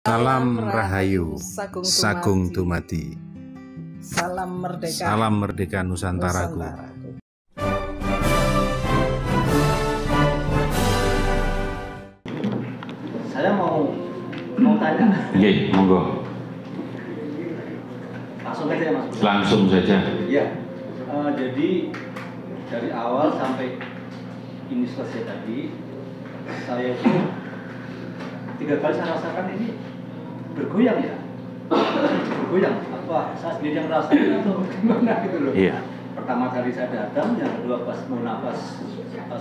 Salam Rahayu, Sagung Dumadi. Salam Merdeka. Salam Merdeka Nusantaraku. Saya mau tanya. Iya, monggo. Langsung aja ya, Mas. Langsung saja. Iya. Jadi dari awal sampai ini selesai tadi, saya itu 3 kali saya rasakan ini bergoyang ya. Bergoyang. Apa saya sendiri yang rasakan atau gimana gitu loh. Iya. Pertama kali saya datang, yang kedua pas mau nafas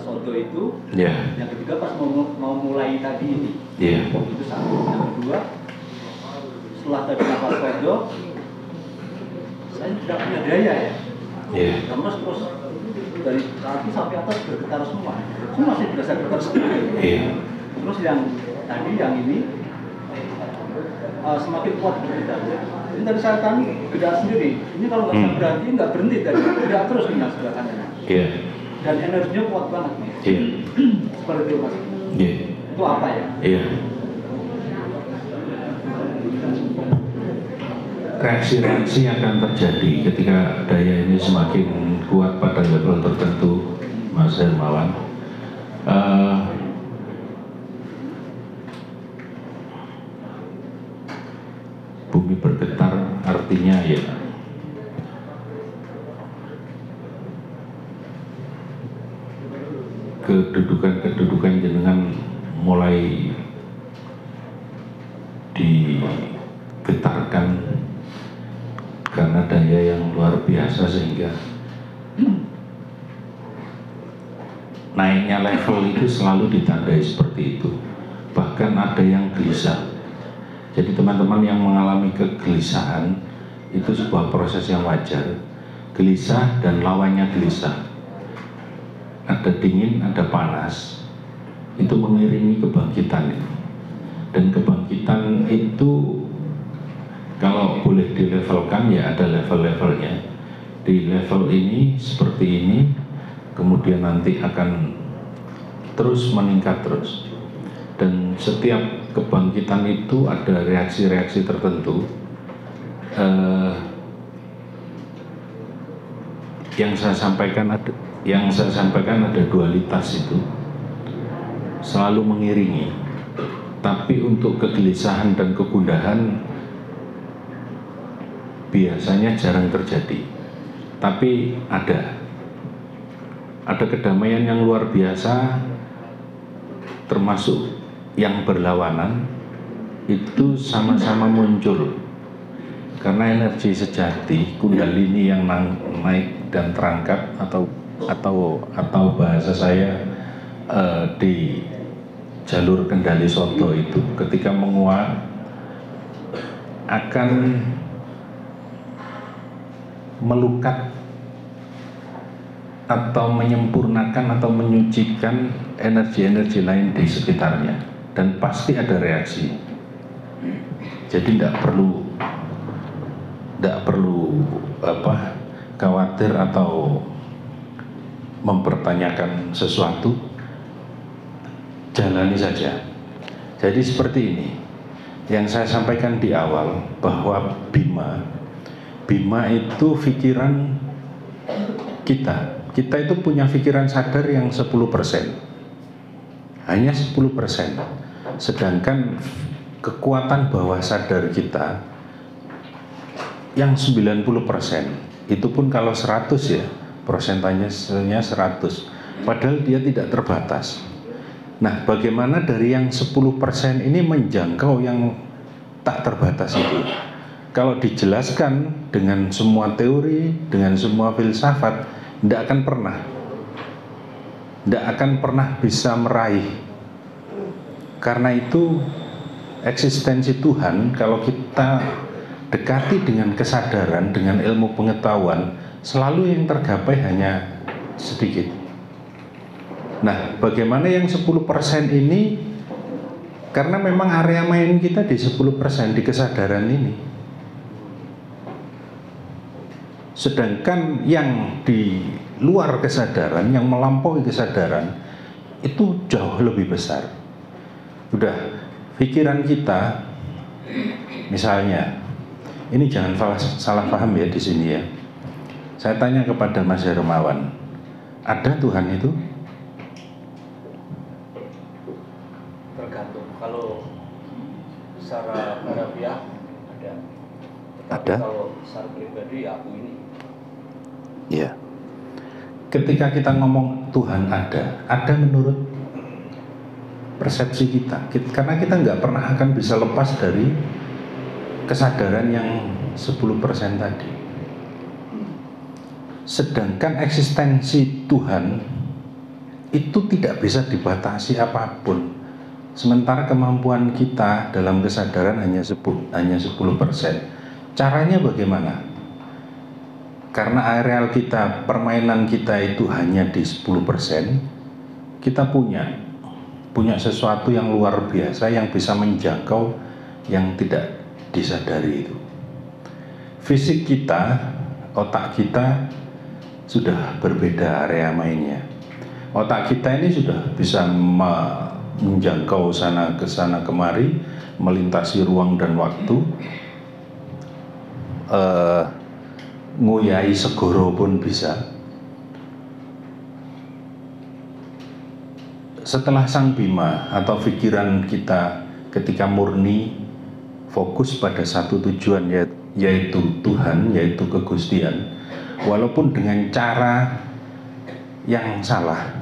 soto itu, Iya. yang ketiga pas mau mulai tadi ini. Iya. Itu satu. Yang kedua, setelah tadi nafas soto, saya tidak punya daya ya. Iya. Terus dari kaki sampai atas bergetar semua. Semua masih berasa getar semua. Iya. Terus yang tadi yang ini semakin kuat bergetar. Ini tadi saya tanya gerak sendiri. Ini kalau nggak saya berhenti nggak berhenti tadi. Gerak terus nih yang sebelah kanan. Iya. Dan energinya kuat banget nih. Iya. Seperti itu Mas. Iya. Itu apa ya? Iya. Reaksi-reaksi akan terjadi ketika daya ini semakin kuat pada level tertentu, Mas Hermawan. Bumi bergetar artinya ya kedudukan jenengan mulai digetarkan karena daya yang luar biasa sehingga naiknya level itu selalu ditandai seperti itu. Bahkan ada yang gelisah. Jadi teman-teman yang mengalami kegelisahan itu sebuah proses yang wajar. Gelisah dan lawannya gelisah. Ada dingin, ada panas. Itu mengiringi kebangkitan. Dan kebangkitan itu kalau boleh dilevelkan ya ada level-levelnya. Di level ini seperti ini, kemudian nanti akan terus meningkat terus. Dan setiap kebangkitan itu ada reaksi-reaksi tertentu. Yang saya sampaikan ada dualitas itu selalu mengiringi. Tapi untuk kegelisahan dan kegundahan biasanya jarang terjadi. Tapi ada kedamaian yang luar biasa, termasuk yang berlawanan itu sama-sama muncul karena energi sejati kundalini yang naik dan terangkat atau bahasa saya di jalur kendali soto itu ketika menguat akan melukat atau menyempurnakan atau menyucikan energi-energi lain di sekitarnya. Dan pasti ada reaksi. Jadi tidak perlu khawatir atau mempertanyakan sesuatu, jalani saja. Jadi seperti ini yang saya sampaikan di awal bahwa Bima itu pikiran kita itu punya pikiran sadar yang 10%, hanya 10%. Sedangkan kekuatan bawah sadar kita yang 90%, itu pun kalau 100 ya, persentasenya 100, padahal dia tidak terbatas. Nah, bagaimana dari yang 10% ini menjangkau yang tak terbatas itu? Kalau dijelaskan dengan semua teori, dengan semua filsafat, tidak akan pernah bisa meraih. Karena itu eksistensi Tuhan kalau kita dekati dengan kesadaran, dengan ilmu pengetahuan, selalu yang tergapai hanya sedikit. Nah, bagaimana yang 10% ini? Karena memang area main kita di 10% di kesadaran ini. Sedangkan yang di luar kesadaran, yang melampaui kesadaran, itu jauh lebih besar. Udah, pikiran kita Misalnya, ini jangan salah paham ya di sini ya. Saya tanya kepada Mas Hermawan, ada Tuhan itu? Tergantung. Kalau secara harafiah ada. Tetapi Ada. kalau secara pribadi ya aku ini. Ya. Ketika kita ngomong Tuhan ada menurut persepsi kita. Karena kita nggak pernah akan bisa lepas dari kesadaran yang 10% tadi. Sedangkan eksistensi Tuhan itu tidak bisa dibatasi apapun. Sementara kemampuan kita dalam kesadaran hanya 10%. Caranya bagaimana? Karena areal kita, permainan kita itu hanya di 10%, kita punya sesuatu yang luar biasa yang bisa menjangkau yang tidak disadari itu. Fisik kita, otak kita sudah berbeda area mainnya. Otak kita ini sudah bisa menjangkau sana ke sana kemari, melintasi ruang dan waktu, nguyai segoro pun bisa. Setelah Sang Bima atau pikiran kita ketika murni fokus pada satu tujuan, yaitu Tuhan, yaitu kegustian, walaupun dengan cara yang salah.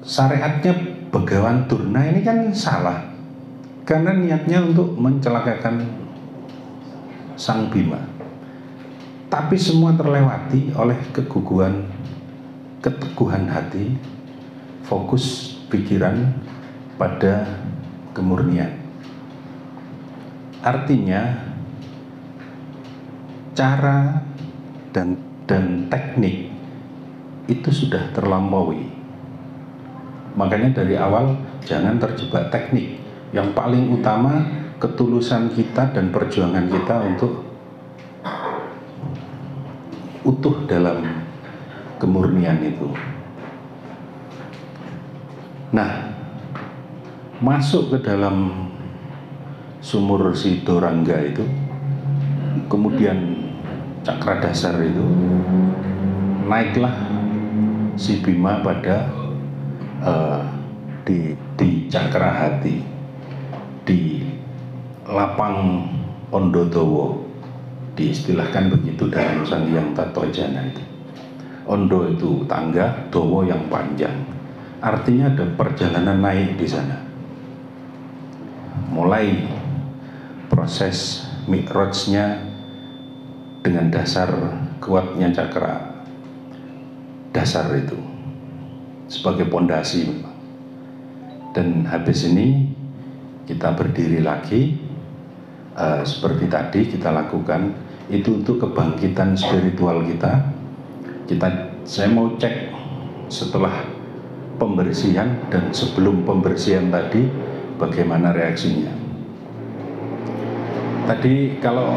Syariatnya Begawan Durna ini kan salah, karena niatnya untuk mencelakakan Sang Bima. Tapi semua terlewati oleh keteguhan hati, fokus pikiran pada kemurnian. Artinya cara dan teknik itu sudah terlampaui. Makanya dari awal jangan terjebak teknik. Yang paling utama ketulusan kita dan perjuangan kita untuk utuh dalam kemurnian itu. Nah, masuk ke dalam sumur si Dorangga itu, kemudian cakra dasar itu, naiklah si Bima pada di cakra hati, di lapang Ondodowo, diistilahkan begitu dalam Sang Hyang Tattwajana itu. Ondo itu tangga, Dowo yang panjang. Artinya ada perjalanan naik di sana. Mulai proses mi'rajnya dengan dasar kuatnya cakra dasar itu sebagai pondasi memang. Dan habis ini kita berdiri lagi seperti tadi kita lakukan itu untuk kebangkitan spiritual kita. Saya mau cek setelah pembersihan dan sebelum pembersihan tadi bagaimana reaksinya. Tadi kalau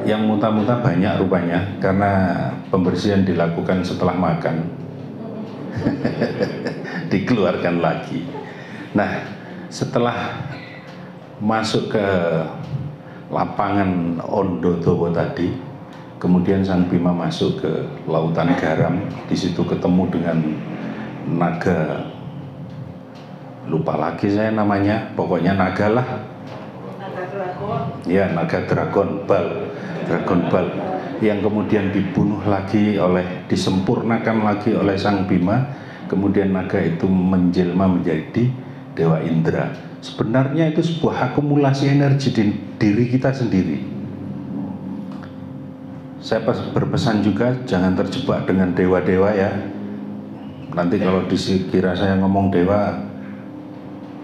yang muntah-muntah banyak rupanya karena pembersihan dilakukan setelah makan. Dikeluarkan lagi. Nah, setelah masuk ke lapangan Ondodowo tadi, kemudian Sang Bima masuk ke lautan garam. Di situ ketemu dengan naga, lupa lagi saya namanya, pokoknya naga lah. Naga dragon. Ya, naga dragon bal, yang kemudian dibunuh lagi disempurnakan lagi oleh Sang Bima. Kemudian naga itu menjelma menjadi Dewa Indra. Sebenarnya itu sebuah akumulasi energi di diri kita sendiri. Saya berpesan juga jangan terjebak dengan dewa-dewa ya. Nanti kalau dikira saya ngomong dewa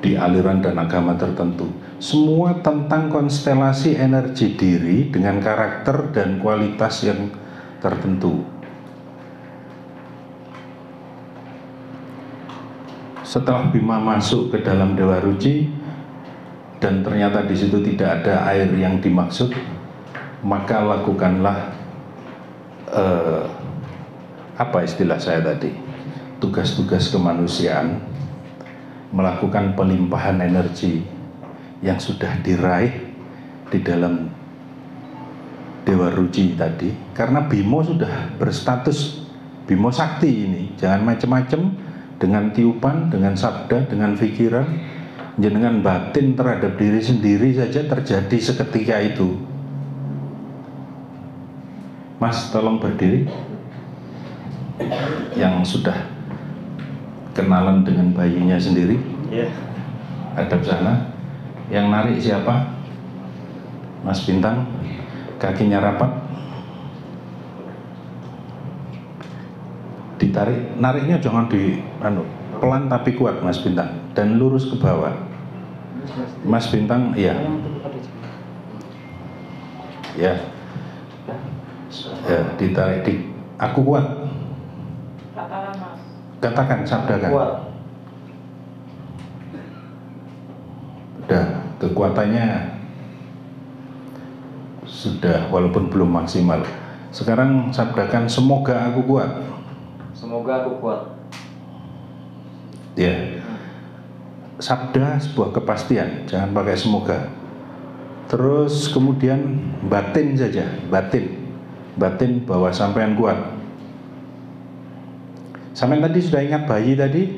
di aliran dan agama tertentu, semua tentang konstelasi energi diri dengan karakter dan kualitas yang tertentu. Setelah Bima masuk ke dalam Dewa Ruci dan ternyata di situ tidak ada air yang dimaksud, maka lakukanlah apa istilah saya tadi, tugas-tugas kemanusiaan melakukan pelimpahan energi yang sudah diraih di dalam Dewa Ruci tadi. Karena Bimo sudah berstatus Bimo Sakti ini, jangan macam-macam dengan tiupan, dengan sabda, dengan pikiran, dengan batin terhadap diri sendiri saja terjadi seketika itu. Mas, tolong berdiri. Yang sudah kenalan dengan bayinya sendiri, hadap sana. Yang narik siapa? Mas Bintang. Kakinya rapat, ditarik. Nariknya jangan pelan tapi kuat, Mas Bintang, dan lurus ke bawah. Mas Bintang, iya. Ya, ditarik. Aku kuat. Katakan, sabdakan. Udah, kekuatannya sudah, walaupun belum maksimal. Sekarang sabdakan, semoga aku kuat. Semoga aku kuat. Ya, sabda sebuah kepastian, jangan pakai semoga. Terus kemudian batin saja, batin bahwa sampean kuat. Sampean tadi sudah ingat bayi tadi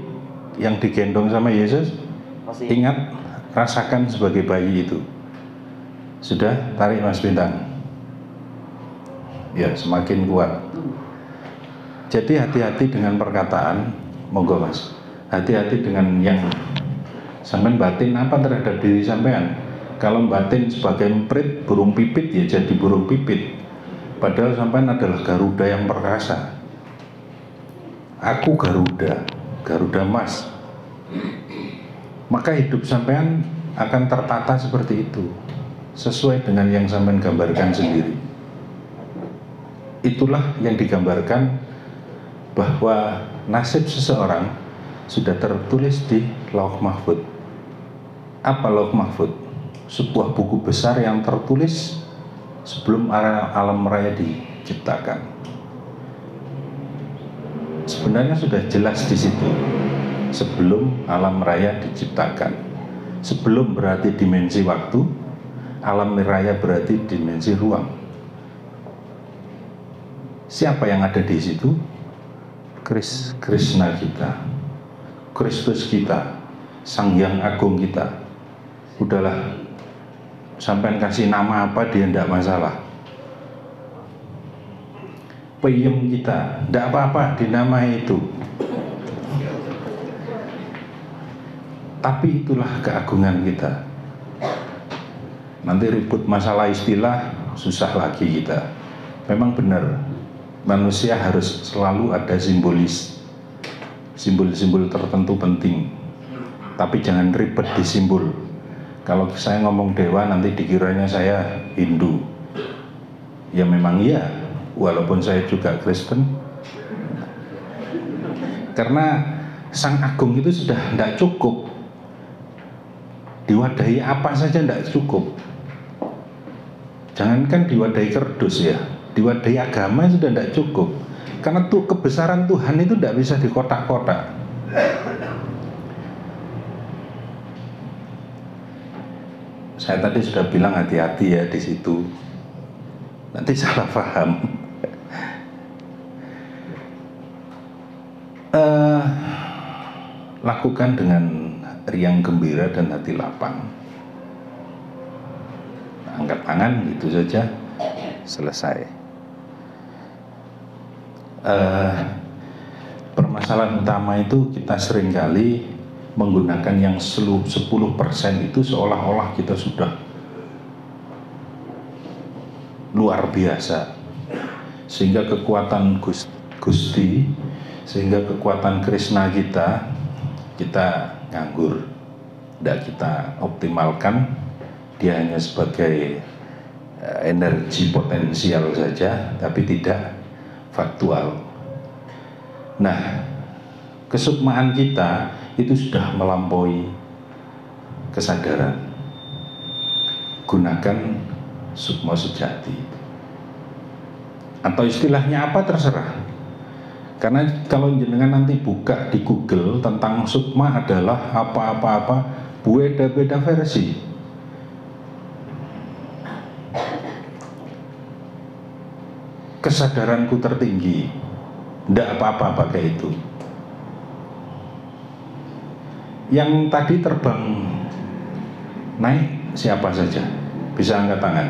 yang digendong sama Yesus? Masih. Ingat, rasakan sebagai bayi itu. Sudah, tarik Mas Bintang. Ya, semakin kuat. Jadi hati-hati dengan perkataan, monggo Mas. Hati-hati dengan yang sampean batin apa terhadap diri sampean. Kalau batin sebagai emprit, burung pipit, ya jadi burung pipit. Padahal sampean adalah Garuda yang perkasa. Aku Garuda Mas. Maka hidup sampean akan tertata seperti itu, sesuai dengan yang sampean gambarkan sendiri. Itulah yang digambarkan bahwa nasib seseorang sudah tertulis di Lauh Mahfud. Apa Lauh Mahfud? Sebuah buku besar yang tertulis sebelum alam raya diciptakan. Sebenarnya sudah jelas di situ. Sebelum alam raya diciptakan. Sebelum berarti dimensi waktu, alam raya berarti dimensi ruang. Siapa yang ada di situ? Krishna kita, Kristus kita, Sang Hyang Agung kita. Udahlah, sampean kasih nama apa dia tidak masalah. Peyem kita, tidak apa-apa dinamai itu. Tapi itulah keagungan kita. Nanti ribut masalah istilah, susah lagi kita. Memang benar, manusia harus selalu ada simbol-simbol tertentu penting. Tapi jangan ribet di simbol. Kalau saya ngomong dewa nanti dikiranya saya Hindu. Ya memang iya, walaupun saya juga Kristen. Karena Sang Agung itu sudah tidak cukup. Diwadahi apa saja tidak cukup. Jangankan diwadahi kerdus ya, diwadahi agama sudah tidak cukup. Karena tuh kebesaran Tuhan itu tidak bisa dikotak-kotak. Saya tadi sudah bilang hati-hati ya di situ. Nanti salah paham. Lakukan dengan riang gembira dan hati lapang. Angkat tangan gitu saja, selesai. Permasalahan utama itu kita seringkali menggunakan yang 10% itu seolah-olah kita sudah luar biasa, sehingga kekuatan Gusti, sehingga kekuatan Krishna kita nganggur, tidak kita optimalkan. Dia hanya sebagai energi potensial saja, tapi tidak faktual. Nah, kesukmaan kita itu sudah melampaui kesadaran. Gunakan sukma sejati, atau istilahnya apa terserah. Karena kalau jenengan nanti buka di Google tentang sukma adalah apa-apa-apa, beda-beda versi. Kesadaranku tertinggi, ndak apa-apa pakai itu. Yang tadi terbang naik siapa saja, bisa angkat tangan.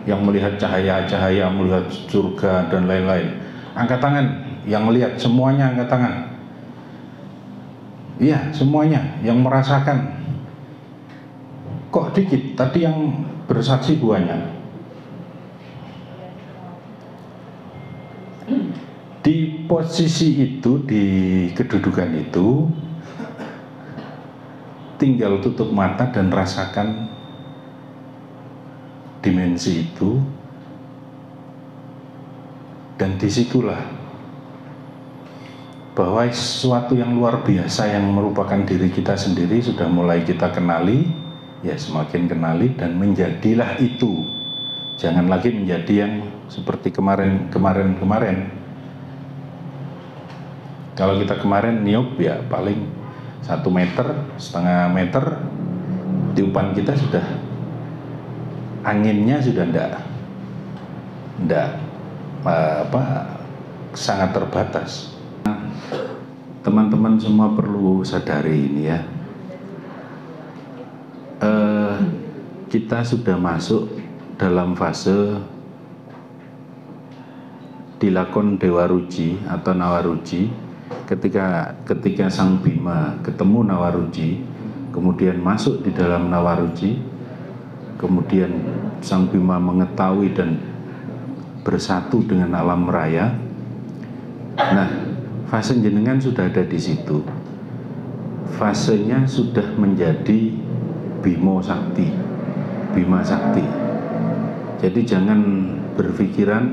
Yang melihat cahaya-cahaya, melihat surga dan lain-lain, angkat tangan. Yang melihat semuanya angkat tangan. Iya, semuanya yang merasakan. Kok dikit? Tadi yang bersaksi banyak. Di posisi itu, di kedudukan itu, tinggal tutup mata dan rasakan dimensi itu, dan disitulah bahwa sesuatu yang luar biasa yang merupakan diri kita sendiri sudah mulai kita kenali, ya semakin kenali dan menjadilah itu. Jangan lagi menjadi yang seperti kemarin. Kalau kita kemarin niup ya paling 1,5 meter, tiupan kita sudah, anginnya sudah ndak sangat terbatas. Teman-teman semua perlu sadari ini ya, kita sudah masuk dalam fase dilakon Dewa Ruci atau Nawaruci. Ketika Sang Bima ketemu Nawaruci, kemudian masuk di dalam Nawaruci, kemudian Sang Bima mengetahui dan bersatu dengan alam raya. Nah, fase jenengan sudah ada di situ. Fasenya sudah menjadi Bima Sakti. Jadi jangan berpikiran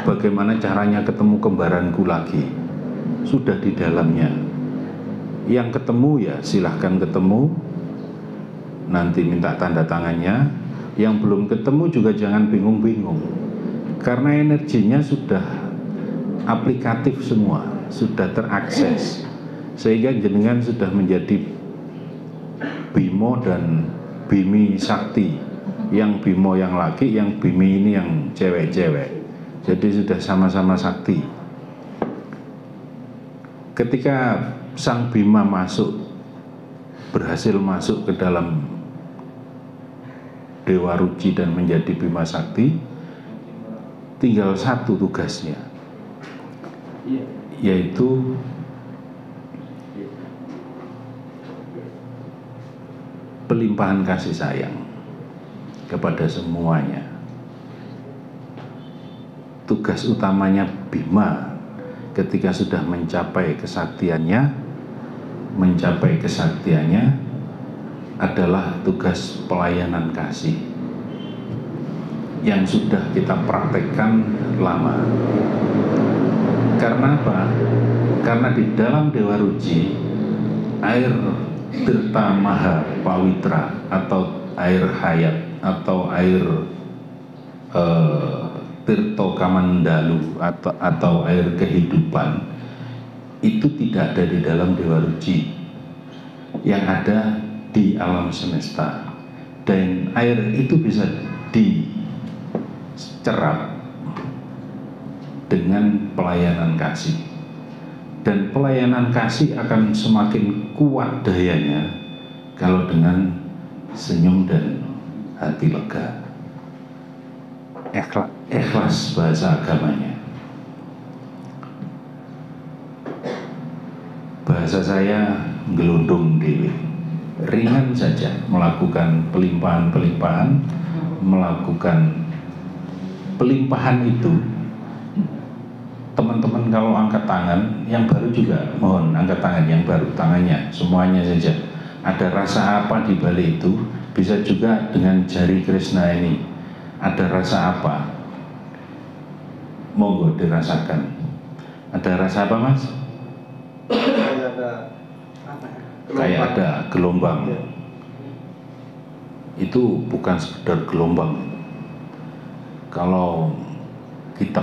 bagaimana caranya ketemu kembaranku lagi. Sudah di dalamnya. Yang ketemu ya silahkan ketemu, nanti minta tanda tangannya. Yang belum ketemu juga jangan bingung-bingung, karena energinya sudah aplikatif semua, sudah terakses, sehingga jenengan sudah menjadi Bimo dan Bimi Sakti. Yang Bimo yang laki, yang Bimi ini yang cewek-cewek. Jadi sudah sama-sama sakti. Ketika Sang Bima berhasil masuk ke dalam Dewa Ruci dan menjadi Bima Sakti, tinggal satu tugasnya, yaitu pelimpahan kasih sayang kepada semuanya. Tugas utamanya Bima ketika sudah mencapai kesaktiannya adalah tugas pelayanan kasih yang sudah kita praktekkan lama. Karena apa? Karena di dalam Dewa Ruci, air Tirta Maha Pawitra atau air hayat atau air Tirto Kamandalu atau air kehidupan itu tidak ada di dalam Dewa Ruci, yang ada di alam semesta. Dan air itu bisa dicerap dengan pelayanan kasih, dan pelayanan kasih akan semakin kuat dayanya kalau dengan senyum dan hati lega. Ikhlas bahasa agamanya. Bahasa saya gelundung dewi, ringan saja melakukan pelimpahan, melakukan pelimpahan itu. Teman-teman kalau angkat tangan, yang baru juga mohon angkat tangan, yang baru tangannya semuanya saja. Ada rasa apa di balik itu? Bisa juga dengan jari Krishna ini. Ada rasa apa? Monggo dirasakan. Ada rasa apa, Mas? Kayak ada gelombang. Itu bukan sekedar gelombang. Kalau kita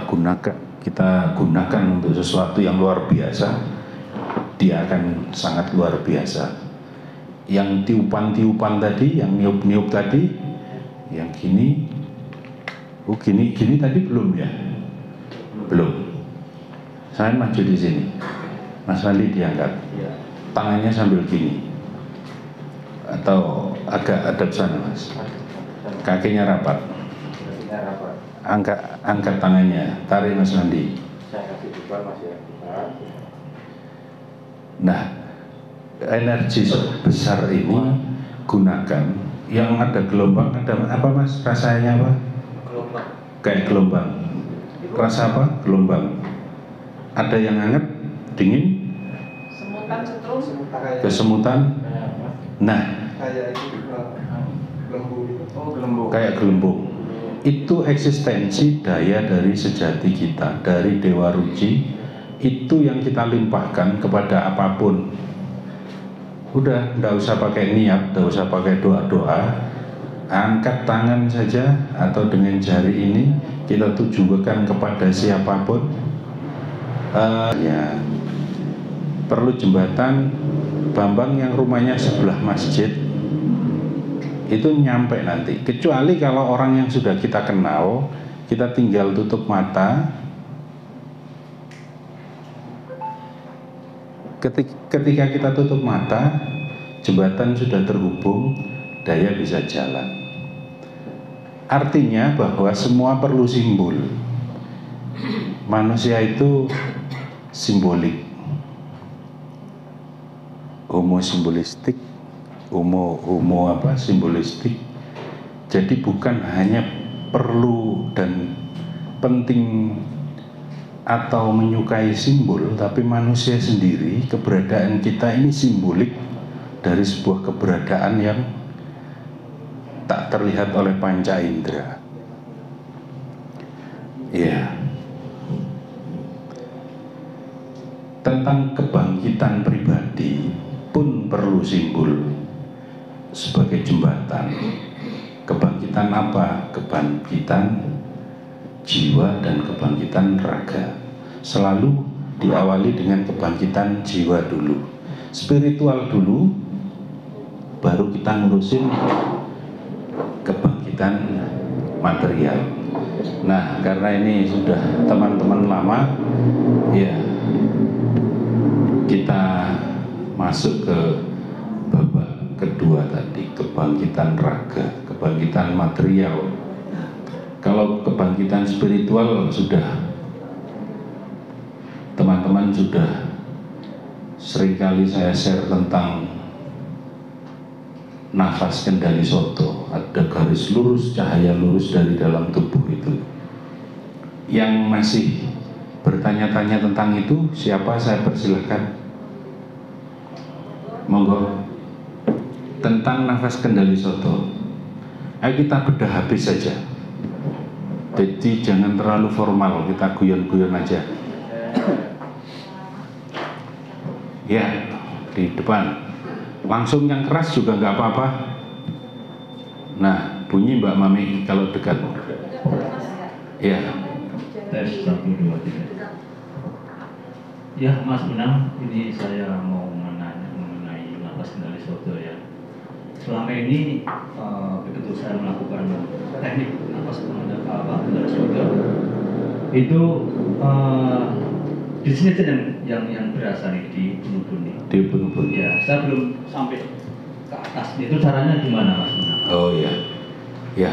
kita gunakan untuk sesuatu yang luar biasa, dia akan sangat luar biasa. Yang tiupan-tiupan tadi, yang niup-niup tadi, yang gini, gini tadi belum ya? Belum. Saya maju di sini, Mas Wandi diangkat, tangannya sambil gini, atau agak hadap sana Mas, kakinya rapat, angkat tangannya, tarik Mas Wandi. Nah, energi besar ini gunakan, yang ada gelombang, ada apa Mas, rasanya apa? Gelombang. Kayak gelombang. Rasa apa? Gelombang. Ada yang hangat, dingin, Semutan setrum. kesemutan. Nah, Kayak itu lembu itu. Oh, gelembung. kayak gelembung. Itu eksistensi daya dari sejati kita, dari Dewa Ruci. Itu yang kita limpahkan kepada apapun. Udah, nggak usah pakai niat, nggak usah pakai doa-doa. Angkat tangan saja atau dengan jari ini kita tujukan kepada siapapun. Ya, perlu jembatan. Bambang yang rumahnya sebelah masjid itu nyampe nanti. Kecuali kalau orang yang sudah kita kenal, kita tinggal tutup mata. Ketika kita tutup mata, jembatan sudah terhubung, daya bisa jalan. Artinya bahwa semua perlu simbol. Manusia itu simbolik, homo simbolistik, homo apa simbolistik. Jadi bukan hanya perlu dan penting atau menyukai simbol, tapi manusia sendiri, keberadaan kita ini simbolik dari sebuah keberadaan yang tak terlihat oleh panca indera. Ya. Tentang kebangkitan pribadi pun perlu simbol sebagai jembatan. Kebangkitan apa? Kebangkitan jiwa dan kebangkitan raga. Selalu diawali dengan kebangkitan jiwa dulu, spiritual dulu, baru kita ngurusin kebangkitan material. Nah, karena ini sudah teman-teman lama, ya kita masuk ke babak kedua tadi, kebangkitan raga, kebangkitan material. Kalau kebangkitan spiritual sudah, teman-teman sudah seringkali saya share tentang nafas kendali soto. Ada garis lurus, cahaya lurus dari dalam tubuh itu. Yang masih bertanya-tanya tentang itu, siapa? Saya persilahkan. Monggo. Tentang nafas kendali soto, ayo kita bedah habis saja. Jadi jangan terlalu formal, kita guyon-guyon aja. Ya, di depan. Langsung yang keras juga nggak apa-apa. Nah, bunyi Mbak Mami kalau dekat. Ya. Tes 1, 2, 3. Ya, Mas Benang, ini saya mau mengenai nafas kendali soto ya. Selama ini begitu saya melakukan teknik nafas kendali soto itu di sini yang berasa nih di bunuh-bunuh nih. Di bunuh-bunuh. Ya, saya belum sampai ke atas. Itu caranya gimana, Mas Benang? Oh ya, ya.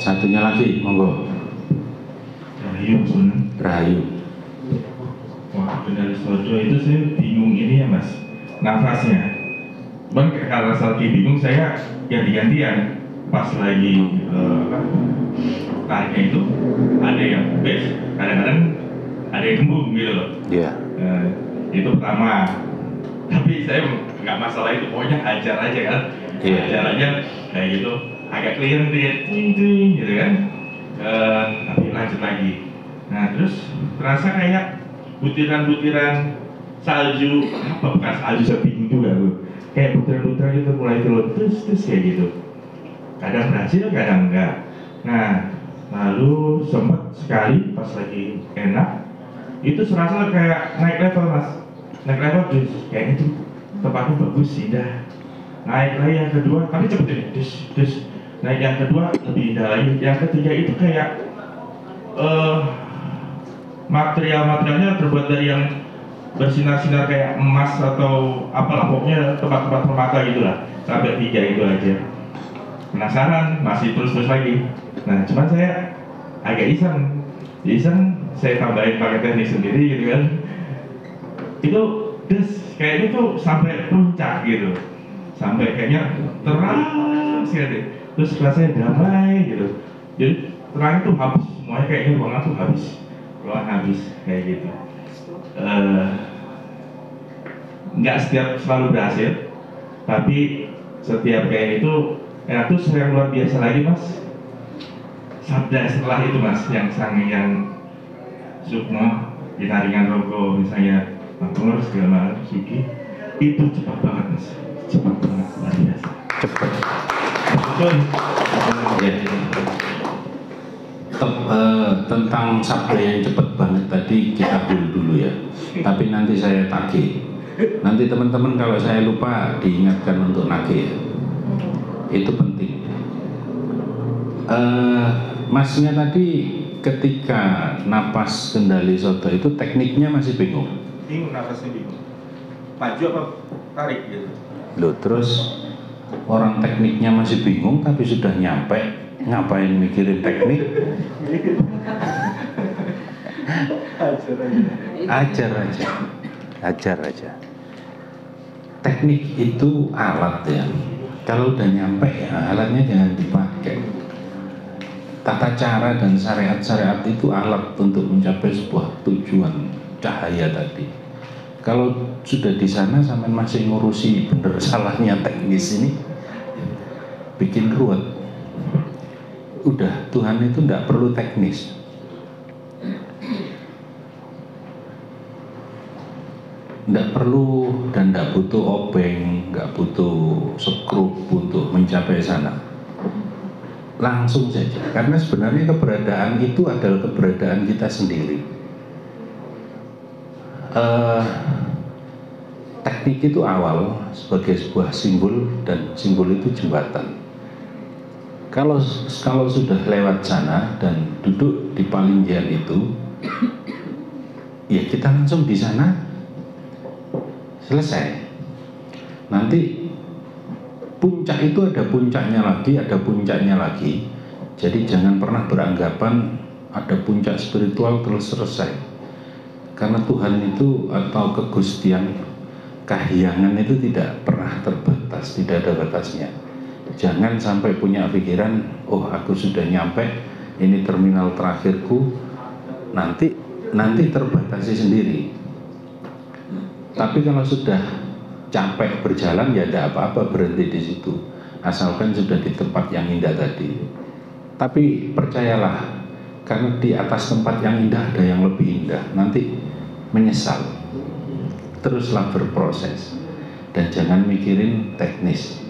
Satunya lagi, monggo. Rahayu, Mas. Rahayu. Wah, kendali soto itu saya bingung ini ya Mas, nafasnya. Cuman kalau lagi bingung saya ganti-gantian. Pas lagi tariknya itu ada yang best, kadang-kadang ada yang kembung gitu loh. Iya. Itu pertama. Tapi saya nggak masalah itu, pokoknya ajar aja kan. Iya. Ajar aja kayak gitu, agak clear ting gitu kan. Tapi lanjut lagi. Nah terus terasa kayak butiran-butiran salju, apa bukan salju, saya bingung juga tuh. Kayak butiran-butiran itu mulai turun terus kayak gitu. Kadang berhasil, kadang enggak. Nah lalu sempat sekali pas lagi enak itu serasa kayak naik level mas, naik level dus, kayaknya tuh tempatnya bagus, indah. Naik lagi yang kedua, tapi cepet ini, dus. Naik yang kedua lebih indah lagi, yang ketiga itu kayak materialnya terbuat dari yang bersinar-sinar kayak emas atau apalah, pokoknya tempat-tempat permata gitulah. Sampai 3 itu aja. Penasaran, masih terus lagi. Nah, cuman saya agak iseng, saya tambahin pakai teknik sendiri gitu kan. Itu kayaknya tuh sampai puncak gitu, sampai kayaknya terang sekali. Terus rasanya damai gitu. Jadi terang itu habis, semuanya kayaknya ruangan tuh habis kayak gitu. Nggak selalu berhasil, tapi setiap kayak itu terus yang luar biasa lagi mas, sabda setelah itu mas, yang Sukmo, Ginaringan Rogo misalnya, Makmur segala macam Suki, itu cepat banget mas, cepat banget, luar biasa. Cepat. Betul. Ya. Tentang sabda yang cepat banget tadi kita dulu ya. Tapi nanti saya tagih. Nanti teman-teman kalau saya lupa diingatkan untuk nagih. Itu penting. Masnya tadi ketika napas kendali soto itu tekniknya masih bingung. Bingung, napasnya bingung. Maju apa tarik gitu. Loh, terus orang tekniknya masih bingung tapi sudah nyampe, ngapain mikirin teknik? Ajar aja. Teknik itu alat ya. Kalau udah nyampe ya alatnya jangan dipakai. Tata cara dan syariat-syariat itu alat untuk mencapai sebuah tujuan cahaya tadi. Kalau sudah di sana sampai masih ngurusi bener salahnya teknis ini, bikin ruwet. Udah, Tuhan itu tidak perlu teknis. Tidak perlu dan tidak butuh obeng, nggak butuh skrup untuk mencapai sana. Langsung saja, karena sebenarnya keberadaan itu adalah keberadaan kita sendiri. Teknik itu awal sebagai sebuah simbol dan simbol itu jembatan. Kalau sudah lewat sana dan duduk di palinggian itu, ya kita langsung di sana selesai. Nanti puncak itu ada puncaknya lagi. Jadi jangan pernah beranggapan ada puncak spiritual terus selesai. Karena Tuhan itu atau kegustian, kahyangan itu tidak pernah terbatas, tidak ada batasnya. Jangan sampai punya pikiran, oh aku sudah nyampe, ini terminal terakhirku, nanti terbatasi sendiri. Tapi kalau sudah capek berjalan ya tidak apa-apa, berhenti di situ, asalkan sudah di tempat yang indah tadi. Tapi percayalah, karena di atas tempat yang indah ada yang lebih indah, nanti menyesal. Teruslah berproses dan jangan mikirin teknis.